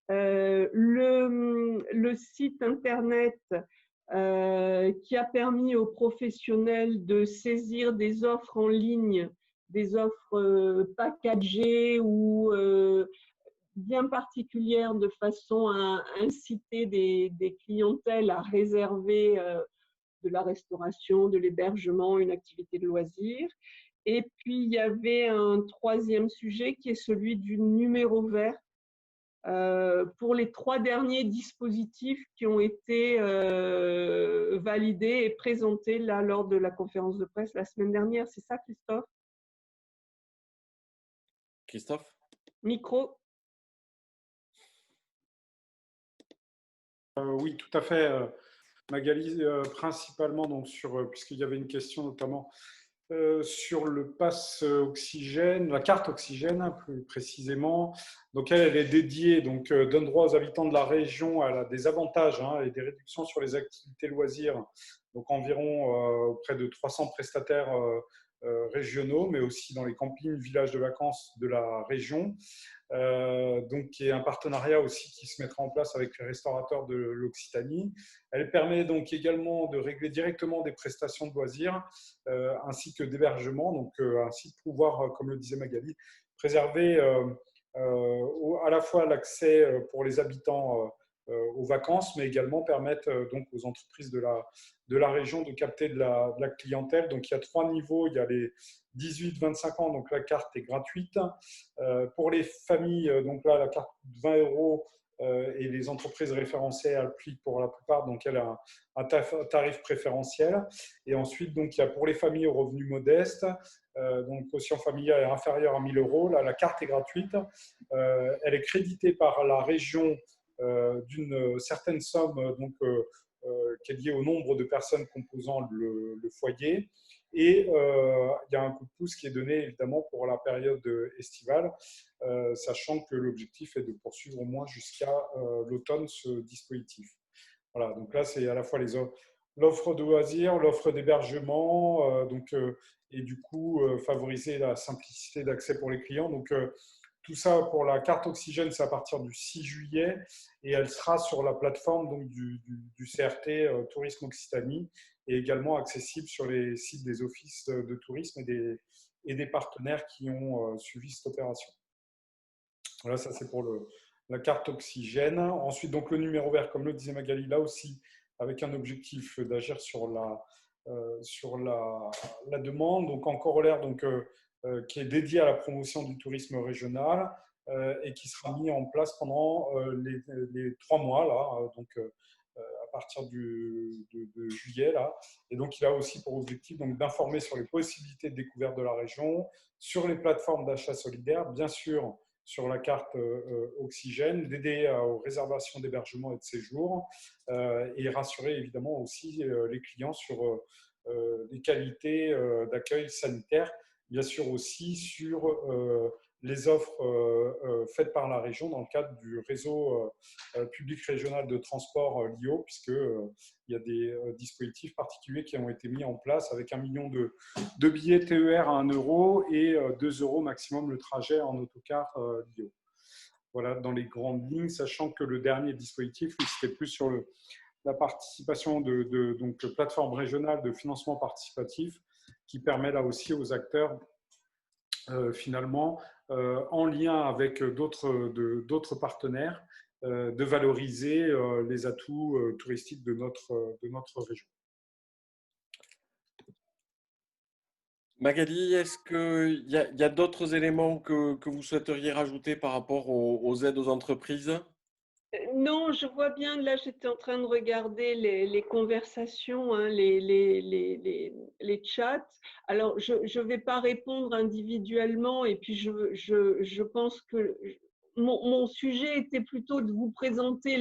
Le site internet qui a permis aux professionnels de saisir des offres en ligne, des offres packagées ou bien particulières de façon à inciter des clientèles à réserver de la restauration, de l'hébergement, une activité de loisir. Et puis, il y avait un troisième sujet qui est celui du numéro vert pour les 3 derniers dispositifs qui ont été validés et présentés là, lors de la conférence de presse la semaine dernière. C'est ça, Christophe? Christophe? Micro. Oui, tout à fait, Magali, principalement donc puisqu'il y avait une question notamment sur le pass oxygène, la carte oxygène plus précisément. Donc elle est dédiée, donc donne droit aux habitants de la région à des avantages et des réductions sur les activités loisirs. Donc environ auprès de 300 prestataires régionaux, mais aussi dans les campings, villages de vacances de la région. Donc qui est un partenariat aussi qui se mettra en place avec les restaurateurs de l'Occitanie. Elle permet donc également de régler directement des prestations de loisirs ainsi que d'hébergement, donc ainsi de pouvoir, comme le disait Magali, préserver à la fois l'accès pour les habitants aux vacances, mais également permettre donc aux entreprises de la région de capter de la clientèle. Donc il y a 3 niveaux, il y a les 18-25 ans, donc la carte est gratuite. Pour les familles, donc là, la carte de 20 euros et les entreprises référencées appliquent pour la plupart, donc elle a un tarif préférentiel. Et ensuite, donc, il y a pour les familles aux revenus modestes, donc le quotient familial est inférieur à 1 000 euros. Là, la carte est gratuite. Elle est créditée par la région d'une certaine somme donc, qui est liée au nombre de personnes composant le foyer. Et il y a un coup de pouce qui est donné évidemment pour la période estivale, sachant que l'objectif est de poursuivre au moins jusqu'à l'automne ce dispositif. Voilà, donc là c'est à la fois l'offre de loisirs, l'offre d'hébergement, et du coup favoriser la simplicité d'accès pour les clients. Donc tout ça pour la carte oxygène, c'est à partir du 6 juillet et elle sera sur la plateforme donc, du CRT Tourisme Occitanie et également accessible sur les sites des offices de tourisme et des partenaires qui ont suivi cette opération. Voilà, ça c'est pour la carte oxygène. Ensuite, donc le numéro vert, comme le disait Magali, là aussi, avec un objectif d'agir sur la demande. Donc en corollaire, donc, qui est dédié à la promotion du tourisme régional et qui sera mis en place pendant les 3 mois, là, donc à partir de juillet. Là. Et donc, il a aussi pour objectif d'informer sur les possibilités de découverte de la région, sur les plateformes d'achat solidaire, bien sûr sur la carte oxygène, d'aider aux réservations d'hébergement et de séjour, et rassurer évidemment aussi les clients sur les qualités d'accueil sanitaire, bien sûr aussi sur les offres faites par la région dans le cadre du réseau public régional de transport LIO, puisqu'il y a des dispositifs particuliers qui ont été mis en place avec 1 million de billets TER à 1 euro et 2 euros maximum le trajet en autocar LIO. Voilà, dans les grandes lignes, sachant que le dernier dispositif, c'était plus sur la participation de donc, plateforme régionale de financement participatif qui permet là aussi aux acteurs finalement, en lien avec d'autres partenaires, de valoriser les atouts touristiques de notre région. Magali, est-ce qu'il y a d'autres éléments que vous souhaiteriez rajouter par rapport aux aides aux entreprises? Non, je vois bien, là j'étais en train de regarder les conversations, hein, les chats. Alors, je ne vais pas répondre individuellement et puis je pense que mon sujet était plutôt de vous présenter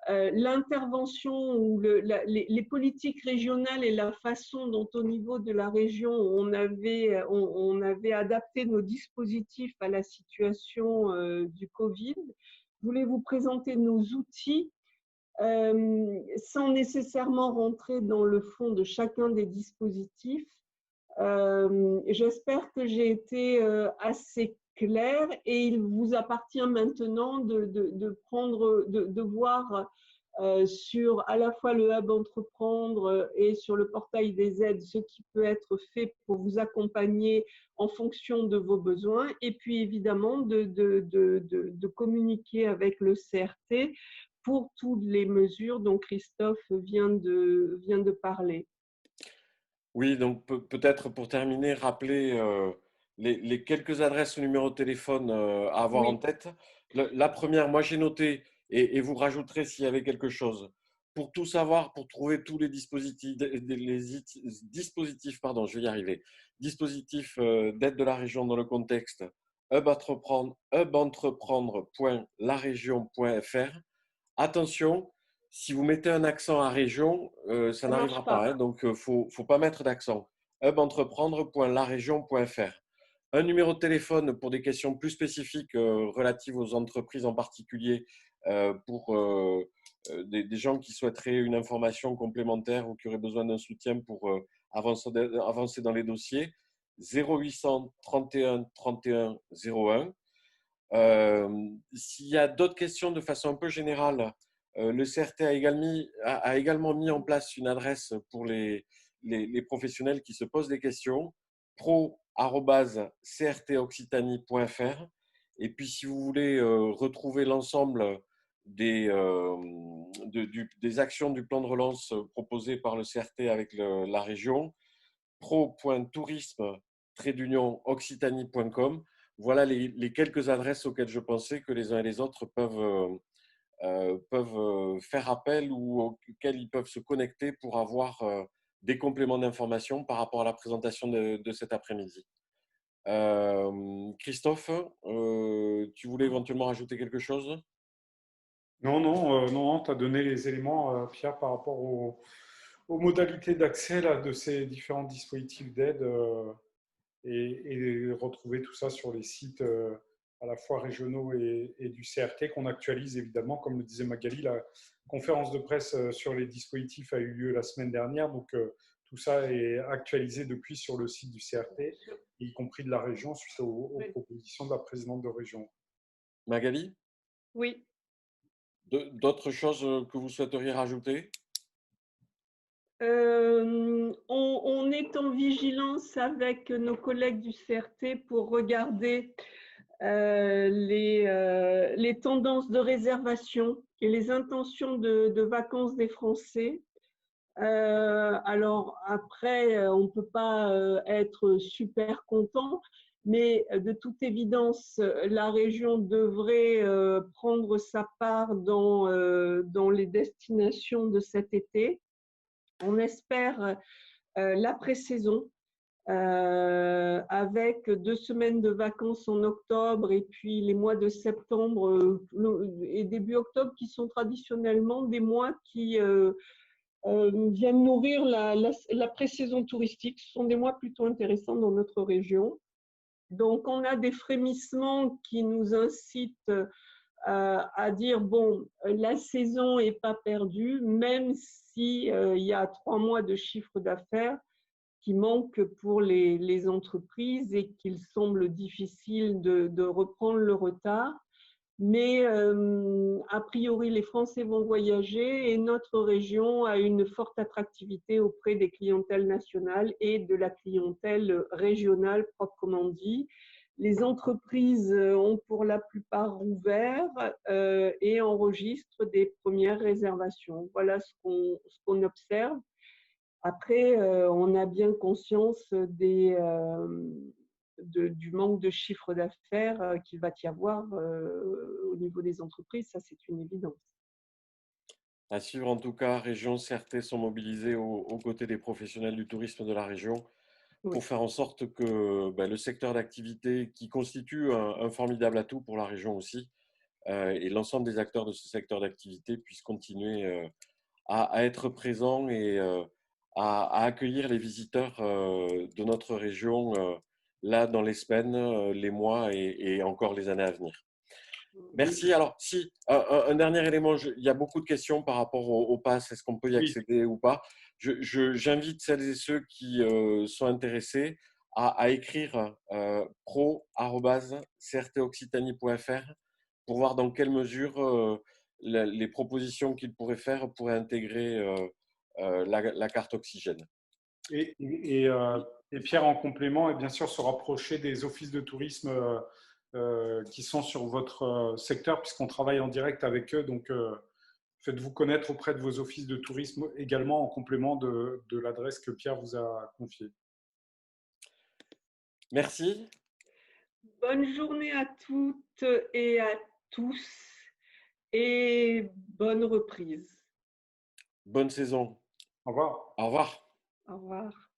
l'intervention ou les politiques régionales et la façon dont au niveau de la région on avait adapté nos dispositifs à la situation du Covid. Je voulais vous présenter nos outils sans nécessairement rentrer dans le fond de chacun des dispositifs. J'espère que j'ai été assez claire et il vous appartient maintenant de prendre, de voir sur à la fois le hub entreprendre et sur le portail des aides ce qui peut être fait pour vous accompagner en fonction de vos besoins et puis évidemment de communiquer avec le CRT pour toutes les mesures dont Christophe vient de parler. Oui, donc peut-être pour terminer, rappeler les quelques adresses ou numéros de téléphone à avoir en Oui, tête. La première, moi j'ai noté, et vous rajouterez s'il y avait quelque chose. Pour tout savoir, pour trouver tous les dispositifs, dispositifs, pardon, je vais y arriver, dispositifs d'aide de la région dans le contexte hubentreprendre.laregion.fr. Attention, si vous mettez un accent à région, ça ça marche n'arrivera pas, pas. hein, donc faut pas mettre d'accent. hubentreprendre.laregion.fr. Un numéro de téléphone pour des questions plus spécifiques relatives aux entreprises en particulier, pour des gens qui souhaiteraient une information complémentaire ou qui auraient besoin d'un soutien pour avancer dans les dossiers. 0800 31 31 01. S'il y a d'autres questions de façon un peu générale, le CRT a également mis en place une adresse pour les professionnels qui se posent des questions, pro@crtoccitanie.fr. Et puis, si vous voulez retrouver l'ensemble des actions du plan de relance proposées par le CRT avec la région, pro.tourisme-occitanie.com. Voilà les quelques adresses auxquelles je pensais que les uns et les autres peuvent faire appel ou auxquelles ils peuvent se connecter pour avoir des compléments d'information par rapport à la présentation de cet après-midi. Christophe, tu voulais éventuellement rajouter quelque chose? Non, non, non, tu as donné les éléments, Pierre, par rapport aux modalités d'accès là, de ces différents dispositifs d'aide et retrouver tout ça sur les sites à la fois régionaux et du CRT qu'on actualise évidemment. Comme le disait Magali, la conférence de presse sur les dispositifs a eu lieu la semaine dernière, donc tout ça est actualisé depuis sur le site du CRT, y compris de la région, suite aux propositions de la présidente de région. Magali, Oui. d'autres choses que vous souhaiteriez rajouter? On est en vigilance avec nos collègues du CRT pour regarder les tendances de réservation et les intentions de vacances des Français. Alors après, on ne peut pas être super content, mais de toute évidence, la région devrait prendre sa part dans les destinations de cet été. On espère l'après-saison avec 2 semaines de vacances en octobre et puis les mois de septembre et début octobre qui sont traditionnellement des mois qui viennent nourrir la pré-saison touristique. Ce sont des mois plutôt intéressants dans notre région. Donc, on a des frémissements qui nous incitent à dire, bon, la saison n'est pas perdue, même s'il y a 3 mois de chiffre d'affaires qui manquent pour les entreprises et qu'il semble difficile de reprendre le retard. Mais a priori, les Français vont voyager et notre région a une forte attractivité auprès des clientèles nationales et de la clientèle régionale proprement dit. Les entreprises ont pour la plupart ouvert et enregistrent des premières réservations. Voilà ce qu'on observe. Après, on a bien conscience du manque de chiffre d'affaires qu'il va y avoir au niveau des entreprises, ça c'est une évidence. À suivre en tout cas, région CRT sont mobilisés aux côtés des professionnels du tourisme de la région pour Oui, faire en sorte que le secteur d'activité qui constitue un formidable atout pour la région aussi, et l'ensemble des acteurs de ce secteur d'activité puissent continuer à être présents et à accueillir les visiteurs de notre région là dans les semaines, les mois et encore les années à venir. Merci. Alors, si, un dernier élément, il y a beaucoup de questions par rapport au pass, est-ce qu'on peut y Oui, accéder ou pas? J'invite celles et ceux qui sont intéressés à écrire pro@crtoccitanie.fr pour voir dans quelle mesure les propositions qu'ils pourraient faire pourraient intégrer la carte oxygène. et, et, euh, et Pierre, en complément, et bien sûr se rapprocher des offices de tourisme qui sont sur votre secteur, puisqu'on travaille en direct avec eux. Donc, faites-vous connaître auprès de vos offices de tourisme également en complément de l'adresse que Pierre vous a confiée. Merci. Bonne journée à toutes et à tous et bonne reprise. Bonne saison. Au revoir. Au revoir. Au revoir.